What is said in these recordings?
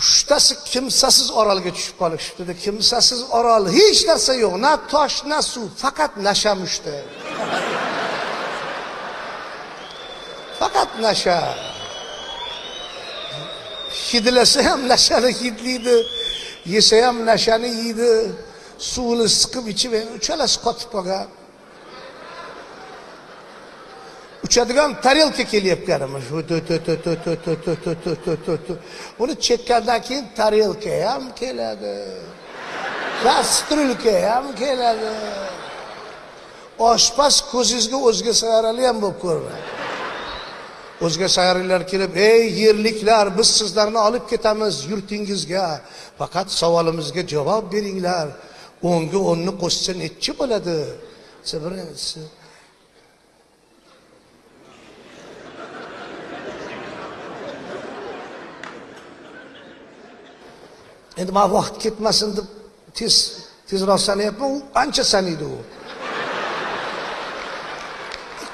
uchtasi kimsasiz orolga tushib qolishibdi. Kimsasiz orol, hech narsa yo'q, na tosh, na suv, faqat nasha mushti. Faqat nasha. Hidlasa ham nashani hidlaydi, yesa ham nashani yeydi, suvni siqib ichib, uchalasi qotib qolgan. Uchadigan tarelka kelyapti mana shu. Uni chekkandan keyin tarelka ham keladi. Kastrulka ham keladi. Oshpaz ko'zingizga o'zga sayrali ham bo'lib ko'radi. O'zga sayrilar kelib, "Ey yerliklar, biz sizlarni olib ketamiz yurtingizga. Faqat savolimizga javob beringlar. 10 ga 10 ni qo'shsa nechi bo'ladi?" Birinchisi endi men vaqt ketmasin deb tezroq sanayapman, u ancha sanaydi u.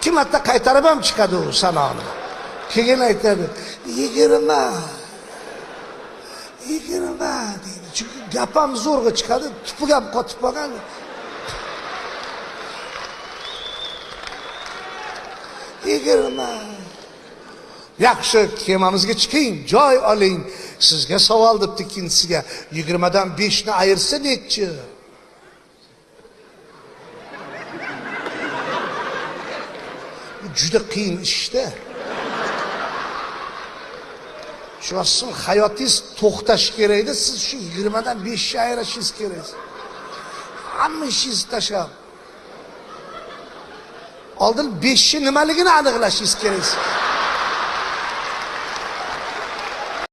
2 marta qaytarib ham chiqadi u sanoni. Keyin aytadi, 20 deydi. Chunki gap ham zo'rg'a chiqadi, tupuq ham qotib qolgan. Yaxshi, kemamizga chiqing, joy oling. Sizga savol debdi ikkinchisiga. 20 dan 5 ni ayirsa nechi? Bu juda qiyin ishda. Shuning hayotingiz to'xtash kerak edi, siz shu 20 dan 5 ni ayirishingiz kerak. Hamma ishingizni tashlab oldin 5 ni nimaligini aniqlashingiz kerak.